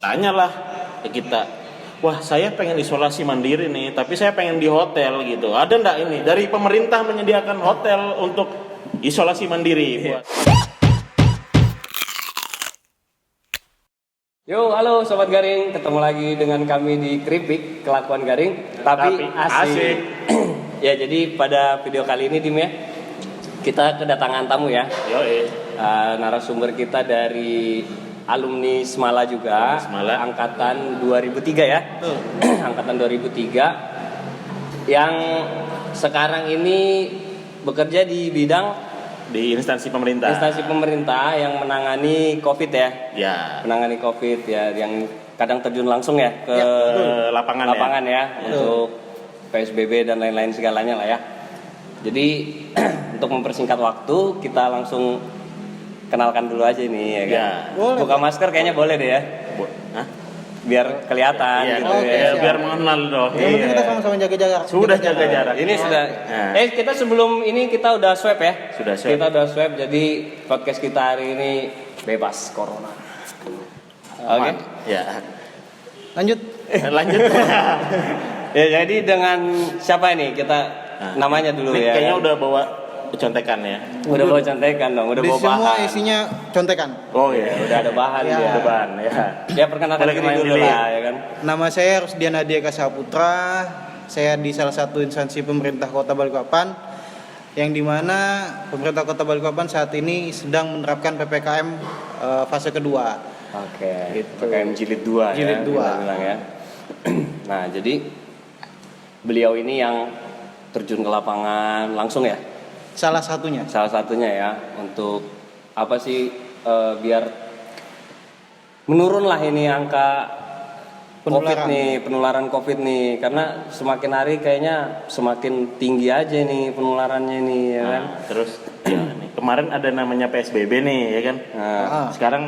Tanyalah ke kita, wah saya pengen isolasi mandiri nih, tapi saya pengen di hotel gitu. Ada nggak ini dari pemerintah menyediakan hotel untuk isolasi mandiri? Buat... Yo, halo Sobat Garing, ketemu lagi dengan kami di Keripik, Kelakuan Garing, tapi asik. Ya, jadi pada video kali ini tim ya, kita kedatangan tamu ya. Narasumber kita dari alumni Smala juga, Smala. angkatan 2003 ya. Angkatan 2003 yang sekarang ini bekerja di bidang Di instansi pemerintah yang menangani COVID ya. Ya. Menangani COVID ya, yang kadang terjun langsung ya ke lapangan ya untuk PSBB dan lain-lain segalanya lah ya. Jadi untuk mempersingkat waktu, kita langsung kenalkan dulu aja nih ya kan. Ya. Boleh, buka masker kayaknya boleh deh ya. Hah? Biar kelihatan Iya, gitu ya, biar mengenal dong. Yang penting kita sama-sama jaga jarak. Sudah jaga jarak. Ini sudah. Nah. Kita sebelum ini kita udah swab ya. Sudah swab. Kita udah swab, jadi podcast kita hari ini bebas corona. Oke. Ya. Lanjut. Lanjut. Ya, jadi dengan siapa ini kita namanya dulu Ini ya. kayaknya kan? udah bawa contekan ya. Udah bawa contekan dong, udah Di bawa bahan. semua isinya contekan. Oh iya, Udah ada bahan Ya. dia. ada bahan ya. Ya perkenalkan Boleh diri kenalin dulu diri lah ya kan. Nama saya Rusdian Adieka Saputra. Saya di salah satu instansi pemerintah Kota Balikpapan, yang dimana pemerintah Kota Balikpapan saat ini sedang menerapkan PPKM fase kedua. Oke. Gitu. PPKM jilid 2 Jilid ya. dua. kita bilang ya. Nah, jadi beliau ini yang terjun ke lapangan langsung ya. Salah satunya. Salah satunya ya, untuk apa sih biar menurun lah ini angka penularan COVID nih, karena semakin hari kayaknya semakin tinggi aja nih penularannya nih ya kan. Nah, terus ya, nih, kemarin ada namanya PSBB nih ya kan. Nah, Sekarang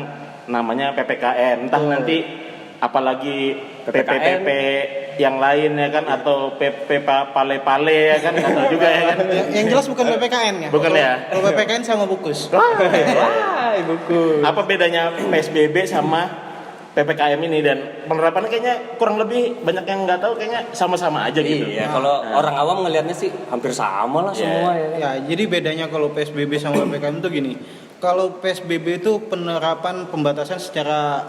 namanya PPKM. Entah nanti apalagi PPKM. PPPP yang lain ya kan, atau PP pale-pale ya kan, nggak tahu juga ya kan. Yang jelas bukan PPKN ya. Bukan ya? Kalau PPKN sama bukus. wah, ibuku. Apa bedanya PSBB sama PPKM ini, dan penerapannya kayaknya kurang lebih banyak yang nggak tahu, kayaknya sama-sama aja gitu. Iya, kalau orang awam ngelihatnya sih hampir sama lah Iya. semua ya. Ya, jadi bedanya kalau PSBB sama PPKM itu gini. Kalau PSBB itu penerapan pembatasan secara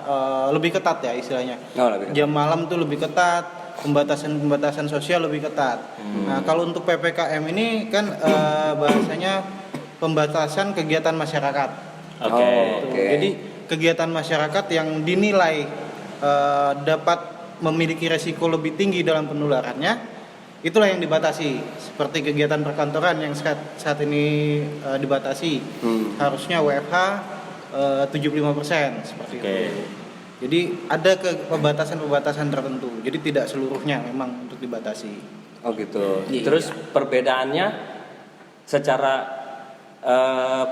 lebih ketat ya istilahnya. Oh, lebih ketat. Jam malam tuh lebih ketat, pembatasan sosial lebih ketat. Nah, kalau untuk PPKM ini kan bahasanya pembatasan kegiatan masyarakat. Oke. Oh, oke. Jadi kegiatan masyarakat yang dinilai dapat memiliki resiko lebih tinggi dalam penularannya, itulah yang dibatasi. Seperti kegiatan perkantoran yang saat ini dibatasi, harusnya WFH 75% seperti Oke. itu. Jadi ada pembatasan tertentu. Jadi tidak seluruhnya memang untuk dibatasi. Oh gitu. Iya. Terus perbedaannya secara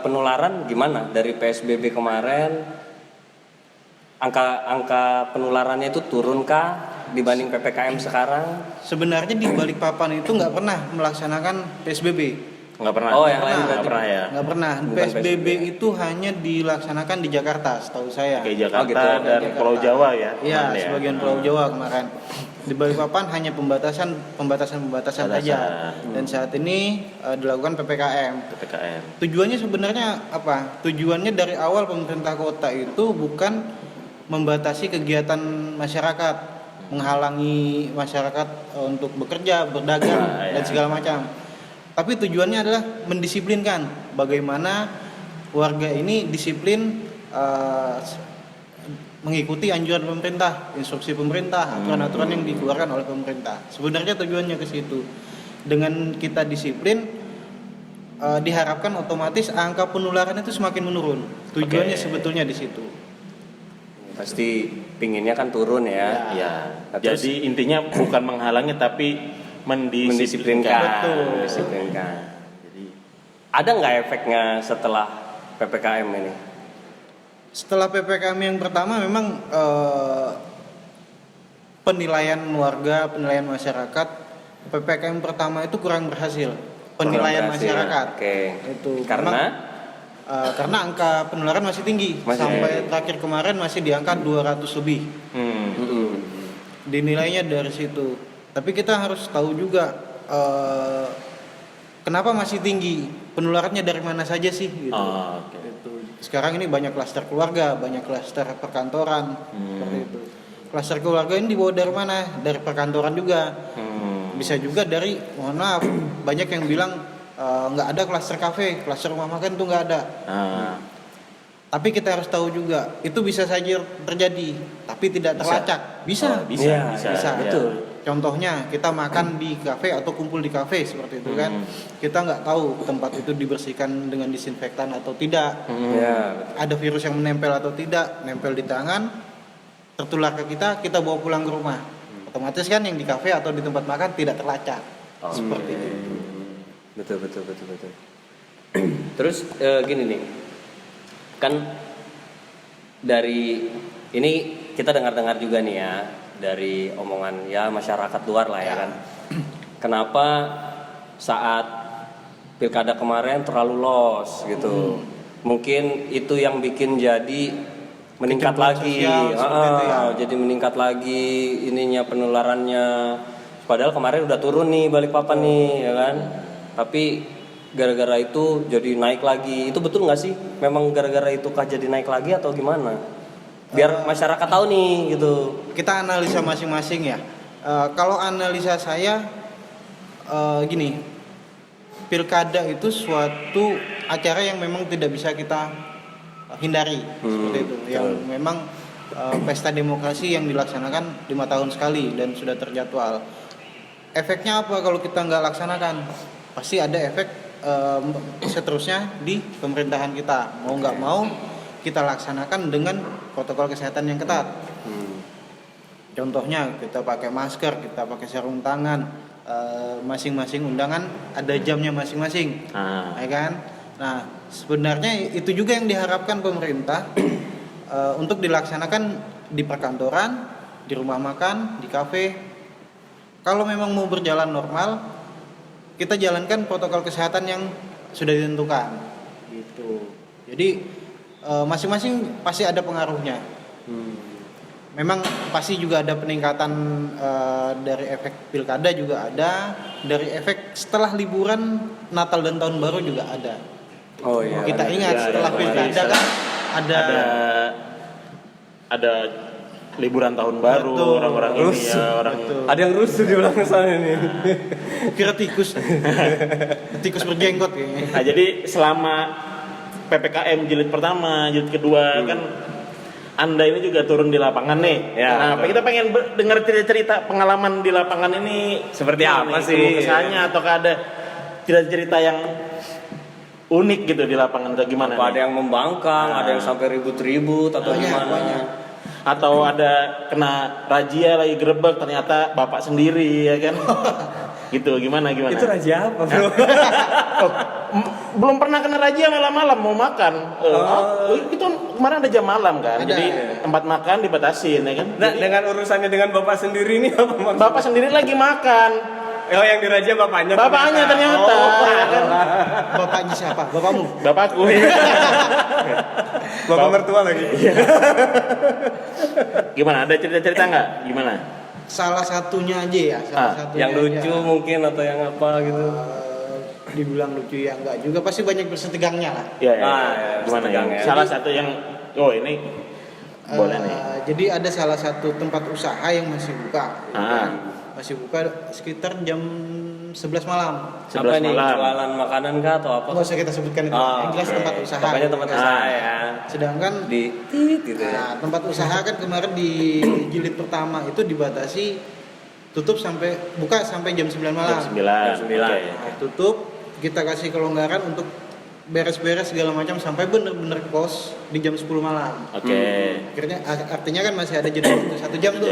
penularan gimana dari PSBB kemarin? Angka penularannya itu turunkah dibanding PPKM sekarang? Sebenarnya di Balikpapan itu nggak pernah melaksanakan PSBB. Nggak pernah. Oh, yang lain nggak berarti. pernah ya. Nggak pernah. Bukan PSBB PSBB. itu hanya dilaksanakan di Jakarta, setahu saya. Kayak Jakarta gitu. dan Jakarta. Pulau Jawa ya. Iya, kemarin ya. sebagian Pulau Jawa kemarin. Di Balikpapan hanya pembatasan aja. Dan saat ini dilakukan PPKM. PPKM. Tujuannya sebenarnya apa? Tujuannya dari awal pemerintah kota itu bukan membatasi kegiatan masyarakat, menghalangi masyarakat untuk bekerja, berdagang dan segala macam. Tapi tujuannya adalah mendisiplinkan bagaimana warga ini disiplin mengikuti anjuran pemerintah, instruksi pemerintah, aturan-aturan yang dikeluarkan oleh pemerintah. Sebenarnya tujuannya ke situ. Dengan kita disiplin, diharapkan otomatis angka penularan itu semakin menurun. Tujuannya sebetulnya di situ. Pasti pinginnya kan turun ya. Ya. Nah, terus- Jadi intinya bukan menghalangi tapi mendisiplinkan. Betul. Mendisiplinkan. Jadi Ada nggak efeknya setelah PPKM ini? Setelah PPKM yang pertama memang penilaian warga, penilaian masyarakat, PPKM pertama itu kurang berhasil. Penilaian Kurang berhasil. masyarakat. Oke. Itu Karena karena angka penularan masih tinggi. Sampai terakhir kemarin masih di angka 200 lebih. Dinilainya dari situ. Tapi kita harus tahu juga kenapa masih tinggi, penularannya dari mana saja sih gitu. Sekarang ini banyak klaster keluarga, banyak klaster perkantoran, seperti itu. Klaster keluarga ini dibawa dari mana? Dari perkantoran juga. Bisa juga dari, mohon maaf, banyak yang bilang nggak ada klaster kafe, klaster rumah makan tuh nggak ada. Tapi kita harus tahu juga, itu bisa saja terjadi, tapi tidak terlacak. Bisa. Bisa. Betul. Contohnya kita makan di kafe atau kumpul di kafe seperti itu kan, kita nggak tahu tempat itu dibersihkan dengan disinfektan atau tidak, ada virus yang menempel atau tidak, nempel di tangan, tertular ke kita bawa pulang ke rumah, otomatis kan yang di kafe atau di tempat makan tidak terlacak, seperti itu. Betul. Terus gini nih, kan dari ini kita dengar juga nih ya, dari omongan ya masyarakat luar lah ya kan. Kenapa saat pilkada kemarin terlalu los gitu. Mungkin itu yang bikin jadi meningkat lagi. Jadi meningkat lagi ininya penularannya. Padahal kemarin udah turun nih Balikpapan nih ya kan. Tapi gara-gara itu jadi naik lagi. Itu betul nggak sih? Memang gara-gara itu kah jadi naik lagi atau gimana? Biar masyarakat tahu nih gitu. Kita analisa masing-masing ya. Kalau analisa saya gini, pilkada itu suatu acara yang memang tidak bisa kita hindari, seperti itu. Yang memang pesta demokrasi yang dilaksanakan 5 tahun sekali dan sudah terjadwal. Efeknya apa kalau kita nggak laksanakan? Pasti ada efek seterusnya di pemerintahan kita. Mau nggak mau kita laksanakan dengan protokol kesehatan yang ketat. Contohnya kita pakai masker, kita pakai sarung tangan, masing-masing undangan ada jamnya masing-masing, ya kan? Nah, sebenarnya itu juga yang diharapkan pemerintah untuk dilaksanakan di perkantoran, di rumah makan, di kafe. Kalau memang mau berjalan normal, kita jalankan protokol kesehatan yang sudah ditentukan. Gitu. Jadi masing-masing pasti ada pengaruhnya. Memang pasti juga ada peningkatan dari efek pilkada juga ada, dari efek setelah liburan Natal dan Tahun Baru juga ada. Kita ingat setelah pilkada kan ada liburan Tahun Baru, orang-orang ini ya, orang ada yang rusuh di belakang sana nih. Kira tikus berjenggot kayaknya. Nah, jadi selama PPKM jilid pertama, jilid kedua kan Anda ini juga turun di lapangan nih. Nah, kita pengen dengar cerita-cerita pengalaman di lapangan ini seperti apa sih? Kesannya atau ada cerita-cerita yang unik gitu di lapangan atau gimana? Apa ada yang membangkang, ada yang sampai ribut-ribut atau gimana? Atau ada kena razia lagi gerebek ternyata bapak sendiri ya kan? Gitu gimana? Itu razia apa, Bro? Belum pernah kena razia malam-malam mau makan. Itu kemarin ada jam malam kan. Jadi tempat makan dibatasin ya kan. Nah, jadi, dengan urusannya dengan bapak sendiri ini apa maksudnya? Bapak sendiri lagi makan. Yang dirazia bapaknya. Bapaknya ternyata. Kan? Bapaknya siapa? Bapakmu? Bapakku. Bapak mertua lagi. Gimana? Ada cerita-cerita nggak? Gimana? Salah satunya aja ya. Yang lucu aja. Mungkin atau yang apa gitu. Dibilang lucu ya enggak juga, pasti banyak bersetegangnya lah. Iya. Gimana ya? Salah satu yang ini boleh nih. Jadi ada salah satu tempat usaha yang masih buka. Masih buka sekitar jam 11 malam. 11 malam. Jualan makanan kah atau apa? Nggak usah kita sebutkan itu. Yang jelas tempat usaha. Pokoknya tempat usaha ya. Sedangkan di gitu ya. Tempat usaha kan kemarin di jilid pertama itu dibatasi buka sampai jam 9 malam. Jam 9. Nah, tutup, kita kasih kelonggaran untuk beres-beres segala macam sampai bener-bener close di jam 10 malam. Artinya kan masih ada jeda waktu 1 jam tuh.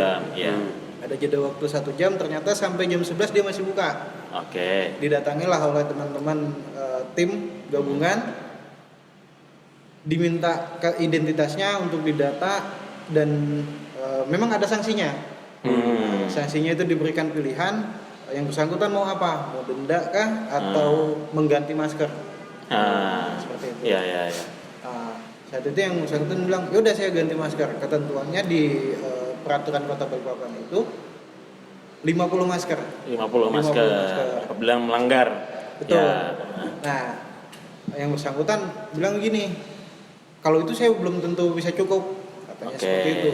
Ada jeda waktu 1 jam, ternyata sampai jam 11 dia masih buka. Didatangilah oleh teman-teman tim gabungan, diminta ke identitasnya untuk didata dan memang ada sanksinya. Sanksinya itu diberikan pilihan, yang bersangkutan mau apa? Mau denda kah atau mengganti masker? Seperti itu. Iya. Saat itu yang bersangkutan bilang, yaudah saya ganti masker. Ketentuannya di peraturan Kota Balikpapan itu 50 masker. 50 masker. Apabila melanggar. Betul. Ya. Nah, yang bersangkutan bilang gini, kalau itu saya belum tentu bisa cukup, katanya seperti itu.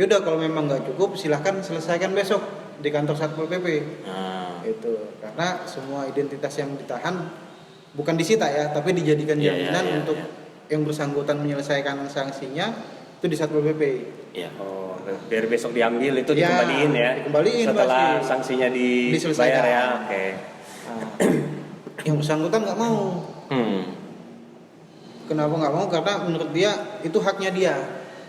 Yaudah kalau memang nggak cukup, silahkan selesaikan besok di kantor Satpol PP. Itu karena semua identitas yang ditahan bukan disita ya, tapi dijadikan jaminan untuk yang bersangkutan menyelesaikan sanksinya itu di Satpol PP. Iya. Oh, biar besok diambil itu dikembaliin ya. Dikembaliin setelah pasti. sanksinya dibayar Diselesaikan. ya. Oke. Nah, yang bersangkutan nggak mau. Kenapa nggak mau? Karena menurut dia itu haknya dia.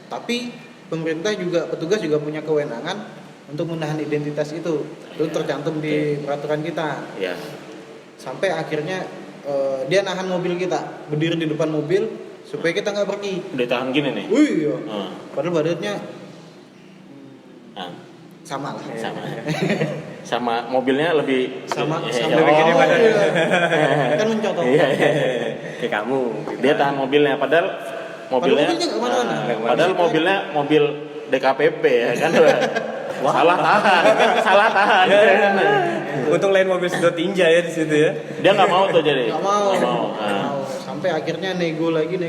Tapi pemerintah juga, petugas juga punya kewenangan untuk menahan identitas itu. Itu tercantum di peraturan kita. Ya. Sampai akhirnya dia nahan mobil kita, berdiri di depan mobil supaya kita nggak pergi. Udah tahan gini nih. Wih, iya. Padahal badannya sama lah. Sama mobilnya lebih Sama lebih gede badannya. Kan mencontoh. Iya. Kayak kamu. Dia tahan mobilnya, padahal mobilnya nggak kemana-mana. Padahal mobilnya mobil DKPP ya kan. Salah tahan. Untung lain mobil sedot tinja ya di situ ya. Dia nggak mau tuh jadi. Nggak mau. Sampai akhirnya nego lagi.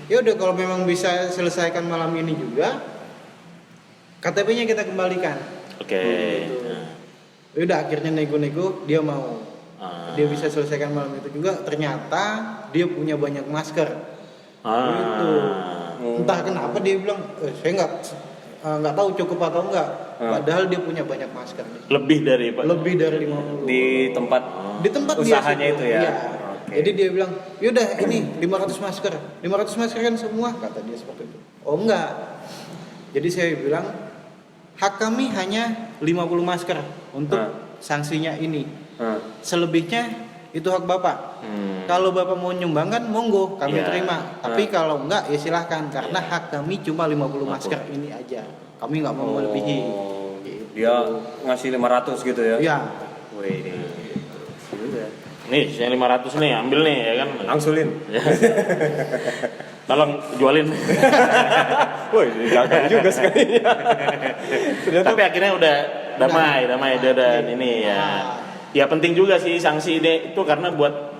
Ya udah kalau memang bisa selesaikan malam ini juga, KTP-nya kita kembalikan. Oke. Ya udah akhirnya nego-nego dia mau. Dia bisa selesaikan malam itu juga. Ternyata dia punya banyak masker. Gitu. Entah kenapa dia bilang, saya nggak tahu cukup atau enggak. Padahal dia punya banyak masker. Lebih dari 50 di tempat usahanya dia itu ya. Iya. Jadi dia bilang, yaudah ini 500 masker. 500 masker kan semua, kata dia seperti itu. Oh enggak. Jadi saya bilang, hak kami hanya 50 masker untuk sanksinya ini. Selebihnya itu hak Bapak. Kalau Bapak mau nyumbangkan, monggo kami terima. Tapi kalau enggak ya silahkan, karena hak kami cuma 50 masker ini aja. Kami nggak mau melebihi. Gitu. Dia ngasih 500 gitu ya? Iya. Wih. Nih, saya 500 nih, ambil nih ya kan. Angsulin. Tolong jualin. Woi, gagal juga sekalinya. Tapi akhirnya udah damai dan ini ya. Ya penting juga sih sanksi ini itu karena buat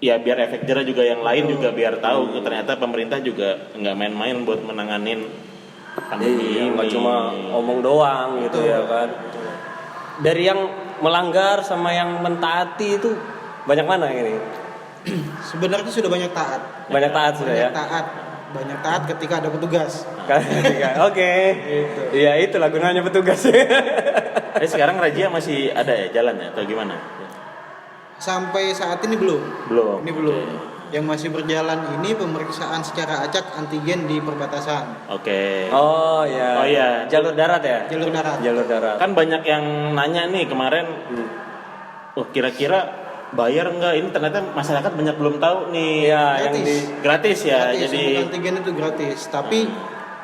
ya biar efek jerah juga yang lain juga biar tahu ternyata pemerintah juga nggak main-main buat menanganin pandemi ini. Nggak cuma omong doang gitu ya kan. Dari yang melanggar sama yang mentaati itu banyak mana ini? Sebenarnya sudah banyak taat. Banyak taat sudah ya. Banyak taat ketika ada petugas. Oke. Iya itulah gunanya petugas. Sekarang razia masih ada ya jalan ya atau gimana? Sampai saat ini belum. Ini belum. Yang masih berjalan ini pemeriksaan secara acak antigen di perbatasan. Oke. Oh iya. Jalur darat ya? Jalur darat. Kan banyak yang nanya nih kemarin. Kira-kira bayar enggak? Ini ternyata masyarakat banyak belum tahu nih. Iya, gratis ya. Jadi untuk antigen itu gratis. Tapi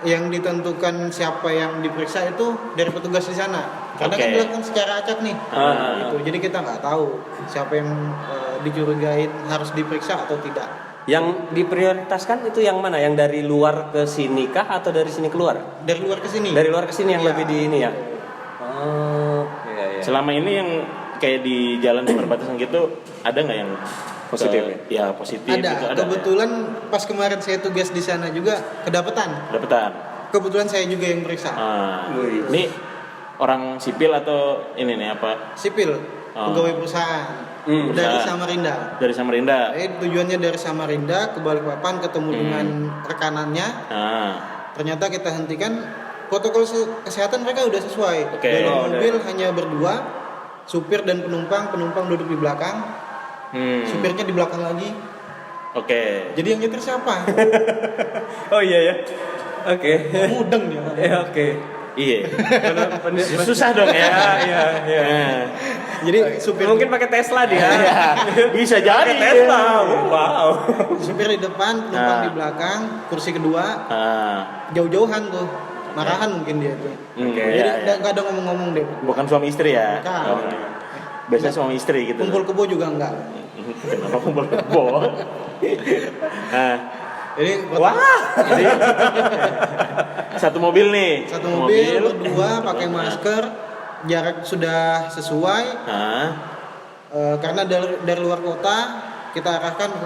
yang ditentukan siapa yang diperiksa itu dari petugas di sana. Karena kan dilakukan secara acak nih. Gitu. Jadi kita nggak tahu siapa yang dicurigain harus diperiksa atau tidak. Yang diprioritaskan itu yang mana? Yang dari luar ke sini kah atau dari sini keluar? Dari luar ke sini. Dari luar ke sini yang Iya. lebih di ini ya. Oh, iya. selama ini yang kayak di jalan di perbatasan gitu ada nggak yang positif? Ya positif. Ada. Gitu, Kebetulan pas kemarin saya tugas di sana juga kedapatan. Kebetulan saya juga yang meriksa. Ini orang sipil atau ini nih apa? Sipil, pegawai perusahaan. Dari Samarinda. Dari Samarinda. Tujuannya dari Samarinda ke Balikpapan ketemu dengan rekanannya. Ternyata kita hentikan protokol kesehatan mereka udah sesuai. Dalam mobil hanya berdua, supir dan penumpang duduk di belakang. Supirnya di belakang lagi. Jadi yang nyetir siapa? Oh iya ya. Oke. Mudeng dia. Oke. Iya. Susah dong ya. Iya. Jadi supir mungkin pakai Tesla dia. Bisa jadi Tesla. Wow. Supir di depan, penumpang di belakang, kursi kedua. Jauh-jauhan tuh. Marahan mungkin dia tuh. Jadi nggak ada ngomong-ngomong deh. Bukan suami istri ya? Bukan. Biasanya suami istri gitu. Kumpul kebo juga enggak. Kenapa kumpul kebo? Jadi Wah. Jadi satu mobil nih. satu mobil berdua pakai masker, jarak sudah sesuai. Nah, Karena dari luar kota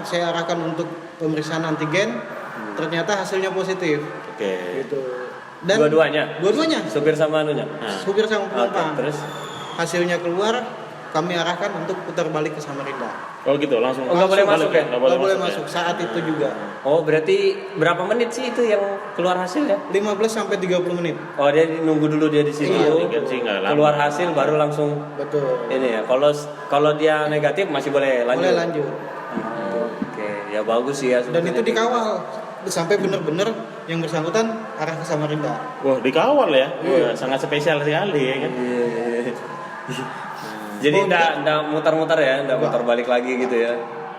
saya arahkan untuk pemeriksaan antigen, ternyata hasilnya positif. oke. Gitu. Dua-duanya. Supir sama anunya. Supir sama penumpang. Oke, terus Hasilnya keluar, kami arahkan untuk putar balik ke Samarinda. Oh gitu, langsung. Oh, nggak boleh masuk ya? Nggak Nggak boleh masuk masuk saat itu juga. Oh, berarti berapa menit sih itu yang keluar hasilnya? 15 sampai 30 menit. Oh, dia nunggu dulu dia di situ. Iya, kan sih nggak lama. Keluar hasil baru langsung Betul. ini ya. Kalau dia negatif masih boleh lanjut. Boleh lanjut. Oke, ya bagus sih ya. Dan itu sebetulnya. dikawal sampai benar-benar yang bersangkutan arah ke Samarinda. Wah, dikawal ya. Iya. Wah, sangat spesial sekali ya kan. Jadi enggak muter-muter ya, enggak muter balik lagi gitu ya.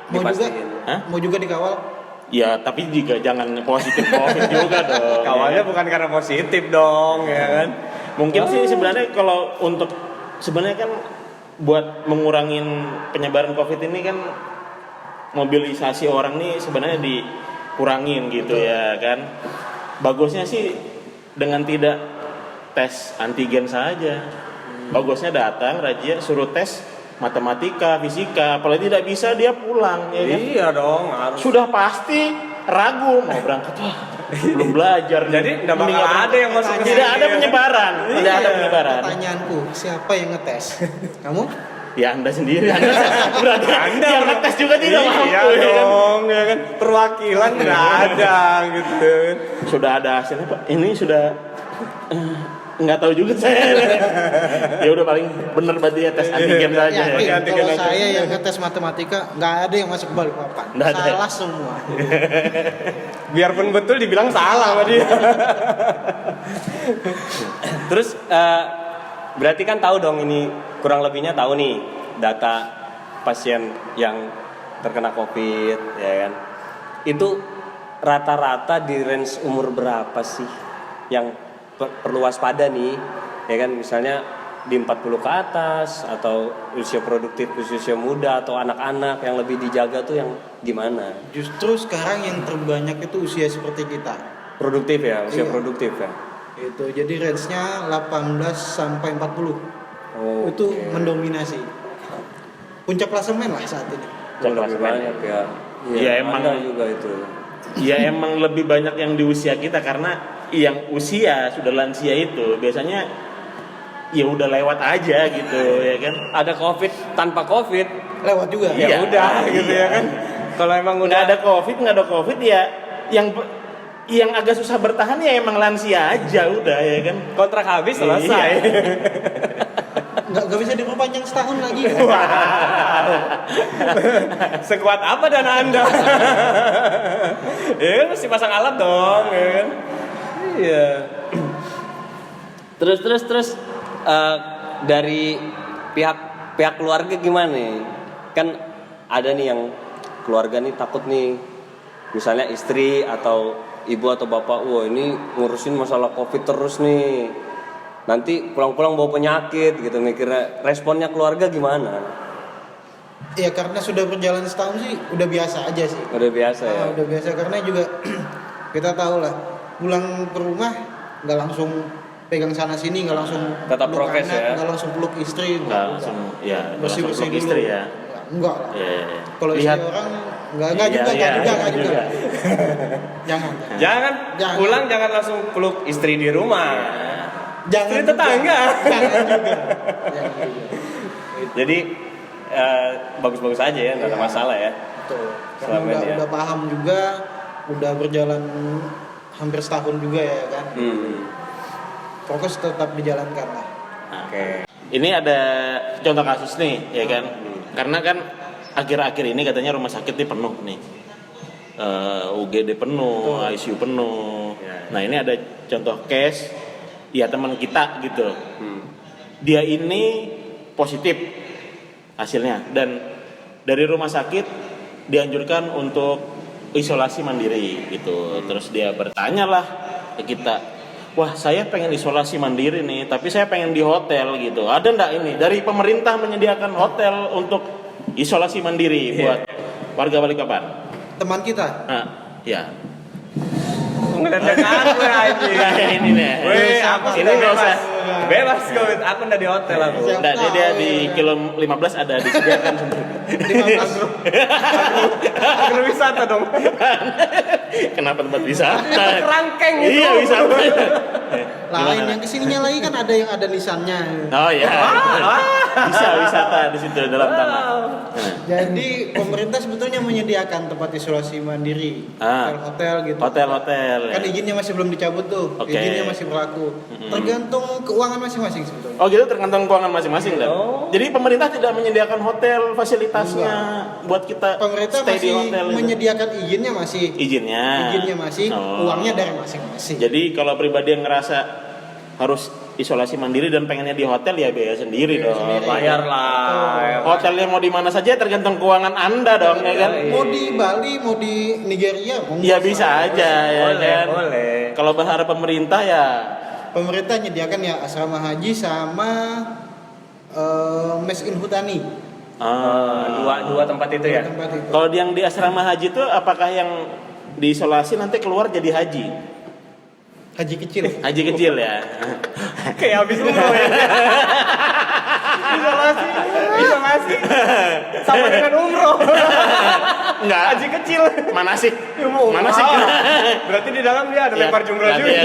Mau juga, Dipastiin. Hah? mau juga dikawal. Ya, tapi juga jangan positif COVID juga dong. Kawalnya ya. bukan karena positif dong, ya kan? Mungkin sih sebenarnya kalau untuk sebenarnya kan buat mengurangin penyebaran COVID ini kan mobilisasi orang nih sebenarnya dikurangin gitu ya kan. Bagusnya sih dengan tidak tes antigen saja. Bagusnya datang rajia suruh tes matematika, fisika, apalagi tidak bisa dia pulang ya kan. Iya dong, harus. Sudah pasti ragu mau berangkat. Wah, belum belajar. Jadi nggak bakal Mending nggak ada yang masuk ke Tidak sini, ada ya. penyebaran. Tidak ada penyebaran. Pertanyaanku, siapa yang ngetes? Kamu? Ya Anda sendiri. Berarti Anda yang ngetes juga tidak mampu iya ya kan. dong, ya kan? Perwakilan nggak ada gitu. Sudah ada hasilnya Pak. Ini sudah nggak tahu juga saya. Ya udah paling bener berarti ya tes antigen saja. Yakin, Ya. antigen kalau aja. saya yang ngetes matematika nggak ada yang masuk Balikpapan. Nggak ada. Salah semua. Biarpun betul dibilang salah sama dia. Terus berarti kan tahu dong ini kurang lebihnya tahu nih data pasien yang terkena COVID ya kan. Itu rata-rata di range umur berapa sih yang perlu waspada nih ya kan, misalnya di 40 ke atas atau usia produktif, usia muda atau anak-anak yang lebih dijaga tuh yang gimana? Justru sekarang yang terbanyak itu usia seperti kita. Produktif ya, usia Iya. produktif ya. Itu jadi range-nya 18 sampai 40. Oh, Itu oke. mendominasi. Puncak klasemen lah saat ini. Oh, lebih banyak ya. Iya, emang. ada juga itu. Ya emang lebih banyak yang di usia kita karena yang usia sudah lansia itu biasanya ya udah lewat aja gitu ya kan. Ada COVID tanpa COVID, Lewat juga. Iya. ya udah gitu Iya. ya kan. Kalau emang Nggak udah ada covid ya yang agak susah bertahan ya emang lansia aja udah ya kan. kontrak habis selesai. Nggak bisa diperpanjang setahun lagi. Sekuat apa dana Anda? Ya kan mesti pasang alat dong, ya kan? Iya. Terus dari pihak keluarga gimana nih? Kan ada nih yang keluarga nih takut nih, misalnya istri atau ibu atau bapak, wah ini ngurusin masalah COVID terus nih, nanti pulang-pulang bawa penyakit gitu, mikirnya responnya keluarga gimana? Ya karena sudah berjalan setahun sih udah biasa aja sih. Udah biasa ya. Udah biasa karena juga kita tahu lah pulang ke rumah nggak langsung pegang sana sini, nggak langsung Tetap peluk prokes anak, ya. nggak langsung peluk istri, Nggak langsung ya nggak bersih langsung bersih peluk dulu. istri ya. Enggak lah. Ya, ya, ya. Kalau istri Lihat orang nggak Iya, juga, iya, nggak juga. juga. Jangan. Jangan Jangan. pulang, jangan langsung peluk istri di rumah. Jangan Istri juga. tetangga. Jangan juga. Jangan juga. Jadi bagus-bagus aja ya, nggak ada Iya. masalah ya. Betul. Karena Selama ini ya. udah paham juga, udah berjalan hampir setahun juga ya kan. Fokus tetap dijalankan lah. Oke. Ini ada contoh kasus nih ya kan. Karena kan akhir-akhir ini katanya rumah sakit nih penuh nih. UGD penuh, ICU penuh. Ya. Nah, ini ada contoh case ya teman kita gitu. Dia ini positif hasilnya dan dari rumah sakit dianjurkan untuk isolasi mandiri gitu. Terus dia bertanya lah ke kita, wah saya pengen isolasi mandiri nih, tapi saya pengen di hotel gitu. Ada ndak ini dari pemerintah menyediakan hotel untuk isolasi mandiri buat warga Balikpapan? Teman kita Nah, ya. langsung. Ngedadak aku anjing. Nah, ini nih. Weh, aku Ini sudah nggak usah. bebas kok. Aku udah di hotel aku. Siap. Enggak, dia di kilo 15 ada disediakan. 15. Agrowisata dong. Kenapa tempat wisata? Kerangkeng itu. Iya, wisata. Lain Gimana? yang kesininya lagi kan ada yang ada nisannya. Oh ya. Bisa wisata di situ dalam tanah. Nah. Jadi pemerintah sebetulnya menyediakan tempat isolasi mandiri, Ah. hotel-hotel gitu. Hotel-hotel. Kan izinnya masih belum dicabut tuh, Oke. izinnya masih berlaku. Tergantung keuangan masing-masing sebetulnya. Oh gitu, tergantung keuangan masing-masing dan. Oh. Jadi pemerintah tidak menyediakan hotel fasilitasnya buat kita Pemerintah stay di masih hotel. Gitu. menyediakan izinnya masih, Izinnya masih, Oh. uangnya dari masing-masing. Jadi kalau pribadi yang ngerasa harus isolasi mandiri dan pengennya di hotel ya biaya sendiri Biaya dong. sendiri. Bayar lah. Hotelnya mau di mana saja tergantung keuangan Anda dong ya kan. Mau di Bali, mau di Nigeria, mau Ya bisa aja ya Boleh, kan. boleh. Kalau berharap pemerintah ya Pemerintah menyediakan ya asrama haji sama Mes in Hutani. Dua tempat itu ya. Tempat itu. kalau yang di asrama haji itu apakah yang diisolasi nanti keluar jadi haji? Haji kecil. Haji kecil ya. Kayak habis umroh ya. Isolasi. Sama dengan umroh. Enggak. Haji kecil. Manasik. Wow. Manasik. Berarti di dalam dia ada Ya, lempar jumroh ya, juga. ya.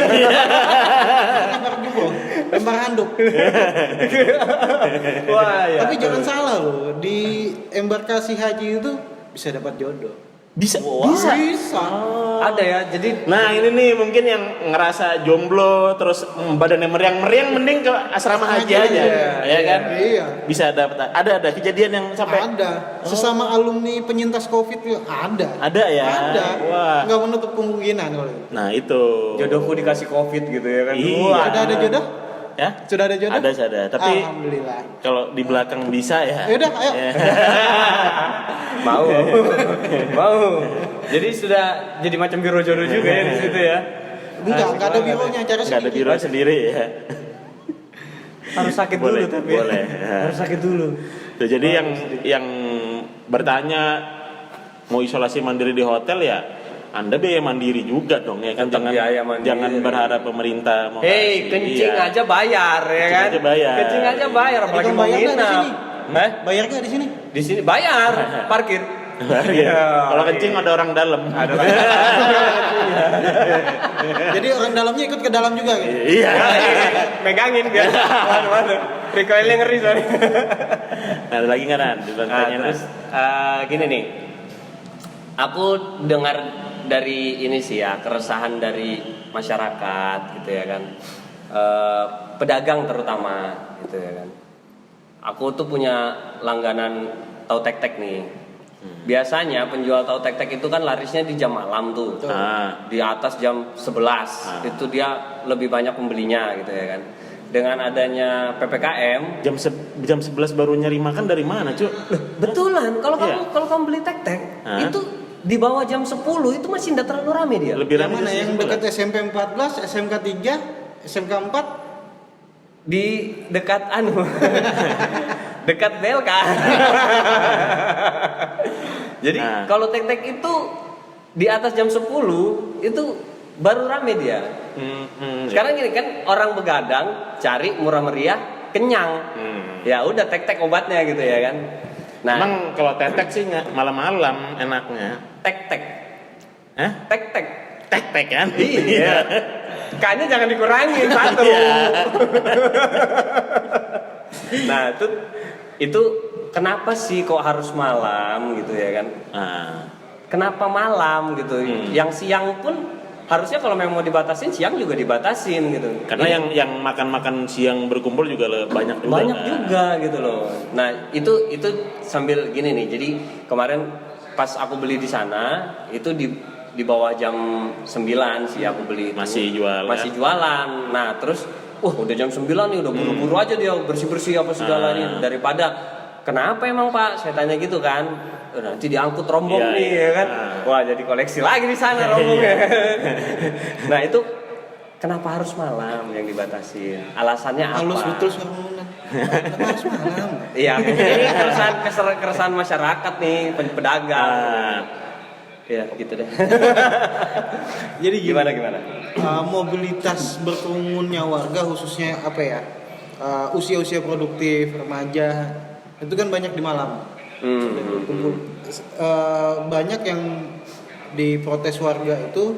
Lempar jumroh, lempar handuk. Wah, ya. Tapi jangan salah loh, di embarkasi haji itu bisa dapat jodoh. Bisa. Bisa. Ada ya. Jadi Nah ini nih mungkin yang ngerasa jomblo terus badannya meriang-meriang mending ke asrama haji aja, ya kan? Iya. Bisa dapat. Ada kejadian yang sampai Ada. Sesama alumni penyintas COVID itu ada. Ada ya. Ada. Wah. Nggak menutup kemungkinan kalau itu. Nah itu. jodohku dikasih COVID gitu ya kan. Iya. Wah. Ada jodoh? Ya. Sudah ada jodoh? Ada. Tapi Alhamdulillah. kalau di belakang bisa ya. Yaudah, ayo. Ya. Mau. Jadi sudah jadi macam biro jodoh juga ya di situ ya. Enggak ada bironya, cara Nggak ada biro sendiri ya. Harus sakit Boleh, dulu tapi. boleh. Harus sakit dulu. Tuh, jadi yang bertanya mau isolasi mandiri di hotel ya Anda biaya mandiri juga dong ya kan. Tetap biaya mandiri. Jangan berharap pemerintah mau Hei, kasih. kencing Iya. aja bayar ya Kencing kan? aja bayar. Kencing aja bayar apalagi Bukan mau bayar nggak di nginap. sini? Hah? Bayar nggak di sini? Di sini bayar, parkir. Iya. Kalau kencing ada orang dalam. Ada Jadi orang dalamnya ikut ke dalam juga gitu. Iya. megangin biar waduh recoilnya ngeri soalnya. Nah, ada lagi nggak Nan? Nah, Dibantunya, Nan? terus gini nih, aku dengar dari ini sih ya keresahan dari masyarakat gitu ya kan, pedagang terutama gitu ya kan. Aku tuh punya langganan tahu tek-tek nih. Biasanya penjual tahu tek-tek itu kan larisnya di jam malam tuh. Ah. Di atas jam 11 itu dia lebih banyak pembelinya gitu ya kan. Dengan adanya PPKM Jam 11 baru nyari makan dari mana, Cuk? betulan kalau Iya. kamu beli tek-tek Hah? itu di bawah jam 10 itu masih tidak terlalu rame dia. Lebih Yang ramai mana? di Yang situ, dekat kan? SMP 14, SMK 3, SMK 4? Di dekat dekat BLK. Jadi Nah. kalau tek-tek itu di atas jam 10 itu baru rame dia. Sekarang gini kan orang begadang cari murah meriah kenyang. Ya udah tek-tek obatnya gitu ya kan. Nah, Emang kalau tetek sih nggak malam-malam enaknya. tek-tek. Hah? Tek-tek. Tek-tek kan? Iya. Kayaknya jangan dikurangin satu. Iya. Nah, itu kenapa sih kok harus malam gitu ya kan? Ah. Kenapa malam gitu? Yang siang pun harusnya kalau memang mau dibatasin siang juga dibatasin gitu. Karena yang makan-makan siang berkumpul juga banyak juga. banyak kan? juga gitu loh. Nah, itu sambil gini nih. Jadi kemarin pas aku beli di sana itu di bawah jam 9 sih aku beli itu. Masih jual, Masih ya? jualan. Nah, terus udah jam 9 nih, udah buru-buru aja dia bersih-bersih apa segala nih daripada kenapa emang Pak? Saya tanya gitu kan. Nanti diangkut rombong Iya, nih iya. ya kan. Wah, jadi koleksi lagi di sana rombongnya. Nah, itu kenapa harus malam yang dibatasin? Alasannya apa? Halus betul suara Kenapa harus malam? Iya, ini keresahan masyarakat nih, pedagang. Ya gitu deh. Jadi gimana? Mobilitas berkerumunnya warga khususnya apa ya? Usia-usia produktif, remaja itu kan banyak di malam. Banyak yang diprotes warga itu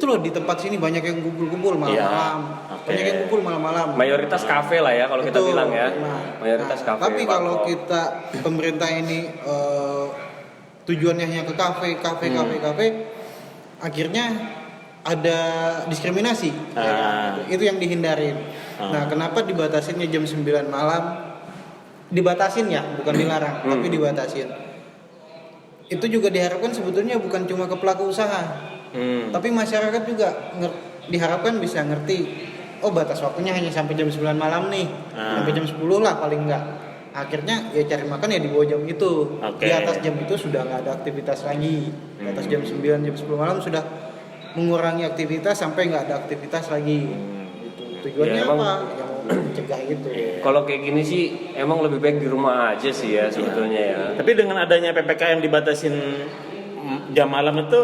loh, di tempat sini banyak yang kumpul-kumpul malam-malam. Banyak yang kumpul malam-malam. Mayoritas kafe lah ya kalau kita bilang ya. Mayoritas kafe. Tapi kalau kita pemerintah ini tujuannya hanya ke kafe, akhirnya ada diskriminasi. Itu yang dihindarin. Nah, kenapa dibatasinnya jam 9 malam? Dibatasin ya, bukan dilarang, tapi dibatasin. Itu juga diharapkan sebetulnya bukan cuma ke pelaku usaha, tapi masyarakat juga diharapkan bisa ngerti. Oh, batas waktunya hanya sampai jam 9 malam nih, sampai jam 10 lah paling enggak. Akhirnya ya cari makan ya di bawah jam itu. Di atas jam itu sudah nggak ada aktivitas lagi. Di atas jam 9, jam 10 malam sudah mengurangi aktivitas sampai nggak ada aktivitas lagi. Tujuannya ya, apa? Yang mencegah itu. Kalau kayak gini sih emang lebih baik di rumah aja sih ya sebetulnya ya. Tapi dengan adanya PPKM dibatasin jam malam itu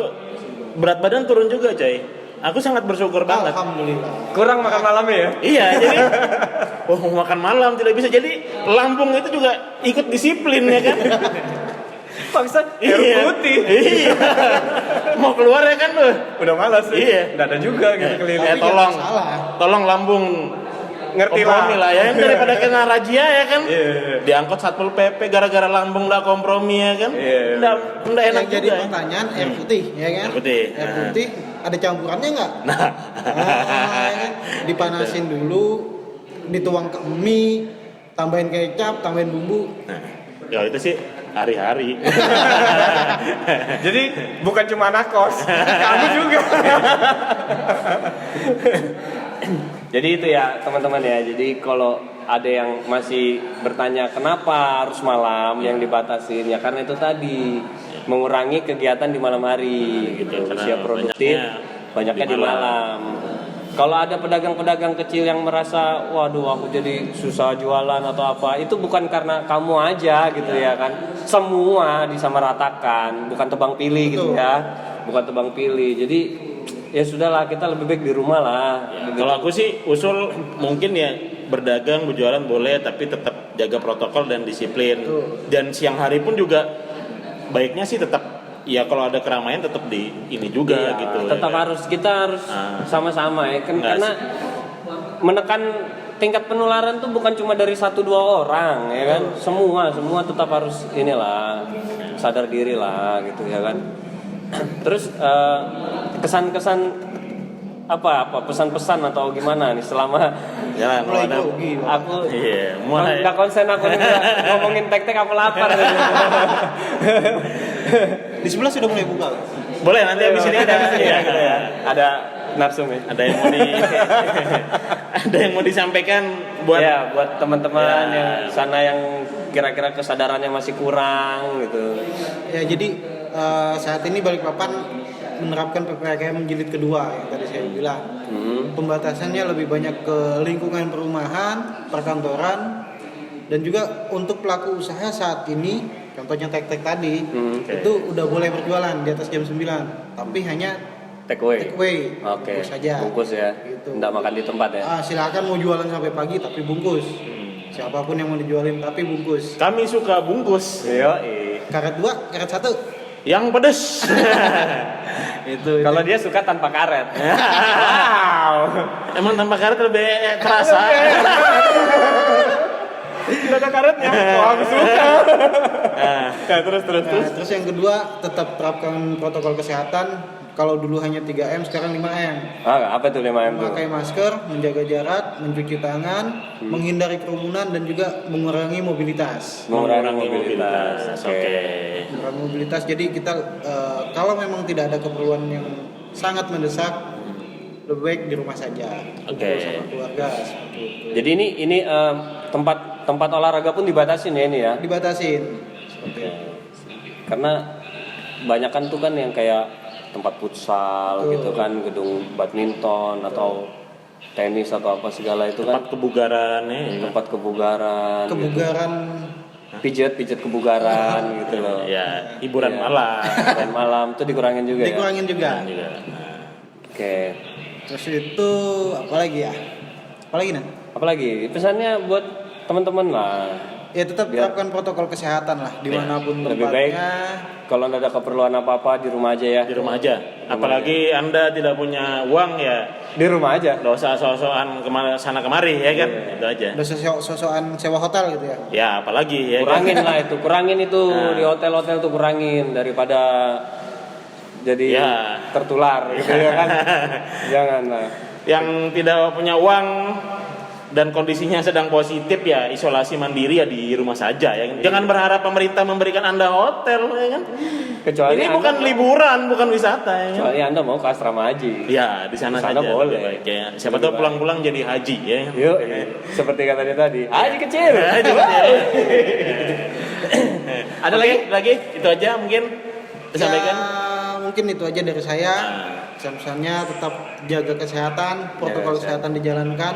berat badan turun juga, coy. Aku sangat bersyukur banget. Alhamdulillah. Kurang makan malamnya ya? Iya, jadi mau makan malam tidak bisa. Jadi lambung itu juga ikut disiplin ya kan? Paksa air putih. Iya. Mau keluar ya kan tuh. Udah malas sih. Iya. Nggak ada juga gitu keliling. Tolong lambung ngerti kompromi lah ya kan, daripada kena razia ya kan. Diangkut Satpol PP gara-gara lambung nggak kompromi ya kan. Nggak enak yang jadi juga. Pertanyaan air putih ya kan. Air putih ada campurannya nggak? Ya kan? Dipanasin dulu, dituang ke mie, tambahin kecap, tambahin bumbu. Ya itu sih hari-hari. Jadi bukan cuma anak kos, kamu juga. Jadi itu ya teman-teman ya. Jadi kalau ada yang masih bertanya kenapa harus malam yang dibatasin, ya karena itu tadi mengurangi kegiatan di malam hari gitu. Usia produktif banyaknya di malam. Kalau ada pedagang-pedagang kecil yang merasa waduh aku jadi susah jualan atau apa, itu bukan karena kamu aja gitu ya kan. Semua disamaratakan, bukan tebang pilih gitu ya. Bukan tebang pilih. Jadi ya sudahlah, kita lebih baik di rumah lah. Kalau aku sih usul mungkin ya berdagang, berjualan boleh, tapi tetap jaga protokol dan disiplin. Dan siang hari pun juga baiknya sih tetap ya kalau ada keramaian tetap di ini juga gitu. Tetap ya. kita harus sama-sama ya kan, karena menekan tingkat penularan tuh bukan cuma dari 1-2 orang ya kan. Semua tetap harus inilah sadar diri lah gitu ya kan. Terus kesan-kesan apa pesan-pesan atau gimana nih selama ya mulai ada aku mulai nggak konsen aku nih ngomongin tek-tek aku lapar. Di sebelah sudah mulai buka. Boleh nanti habis ini ada narsum ya. Ada yang mau disampaikan buat buat teman-teman yang sana yang kira-kira kesadarannya masih kurang gitu. Ya jadi saat ini Balikpapan menerapkan PPKM jilid kedua yang tadi saya bilang. Pembatasannya lebih banyak ke lingkungan perumahan, perkantoran, dan juga untuk pelaku usaha saat ini, contohnya tek-tek tadi, itu udah boleh berjualan di atas jam 9, tapi hanya take away. Bungkus saja. Bungkus ya. Gitu. Nggak makan di tempat ya. Silakan mau jualan sampai pagi tapi bungkus. Siapapun yang mau dijualin tapi bungkus. Kami suka bungkus. Karet 2, karet 1. Yang pedes. itu. Kalau dia suka tanpa karet. Wow. Emang tanpa karet lebih terasa. Tidak ada karetnya. Wah, aku suka. Terus yang kedua, tetap terapkan protokol kesehatan. Kalau dulu hanya 3M, sekarang 5M. Apa tuh 5M tuh? Memakai masker, menjaga jarak, mencuci tangan, menghindari kerumunan, dan juga mengurangi mobilitas. Mengurangi mobilitas. Mengurangi mobilitas. Jadi kita kalau memang tidak ada keperluan yang sangat mendesak, lebih baik di rumah saja. Bersama keluarga. Jadi ini tempat olahraga pun dibatasin ya ini ya? Dibatasin. Karena banyak kan tuh kan yang kayak tempat futsal gitu kan, gedung badminton atau tenis atau apa segala itu kan. Tempat kebugaran nih. Kebugaran pijat kebugaran gitu loh. Ya, hiburan Iya. malam. Hiburan malam tuh dikurangin juga ya. Dikurangin juga. Oke. Terus itu apalagi ya? Apalagi nah? Apalagi pesannya buat teman-teman lah. Ya tetap Biar- terapkan protokol kesehatan lah dimanapun Lebih baik tempatnya. kalau ada keperluan apa-apa di rumah aja ya. Di rumah aja. Apalagi Anda tidak punya uang ya, Di rumah aja. nggak usah sok-sokan sana kemari ya kan. Iya. Itu aja. Udah sosokan sewa hotel gitu ya. Ya, apalagi ya Kurangin kan. lah itu, kurangin itu Nah. di hotel-hotel tuh kurangin daripada jadi Ya. tertular gitu ya kan. Jangan lah. Yang tidak punya uang dan kondisinya sedang positif ya isolasi mandiri ya di rumah saja ya. Jangan berharap pemerintah memberikan Anda hotel ya kan. Kecuali Ini Anda bukan mau- liburan, bukan wisata ya. Kan? Kecuali Anda mau ke asrama haji. Ya, di sana Di sana saja boleh. lebih baik, ya. Siapa Lebih tahu baik. pulang-pulang jadi haji ya. kan? Yuk, seperti kata dia tadi. Haji kecil. Haji kecil. Ada Oke, lagi itu aja mungkin disampaikan. Ya, mungkin itu aja dari saya. Nah. Pesan-pesannya tetap jaga kesehatan, protokol Jaga kesehatan dijalankan.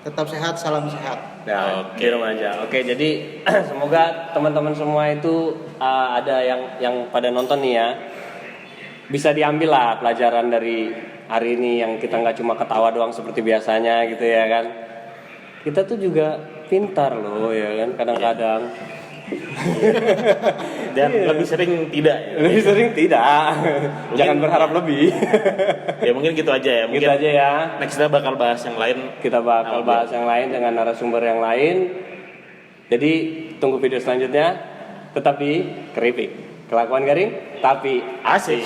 Tetap sehat, salam sehat. Ya, Oke. di rumah aja. Oke, jadi semoga teman-teman semua itu ada yang pada nonton nih ya. Bisa diambil lah pelajaran dari hari ini yang kita nggak cuma ketawa doang seperti biasanya gitu ya kan. Kita tuh juga pintar loh ya kan kadang-kadang. Dan lebih sering tidak ya. Lebih sering tidak. Jangan berharap lebih. Ya mungkin gitu aja ya. Gitu Mungkin aja ya. next kita bakal bahas yang lain. Kita bakal bahas yang lain dengan narasumber yang lain. Jadi tunggu video selanjutnya. Tetap di Keripik. Kelakuan garing tapi Asik.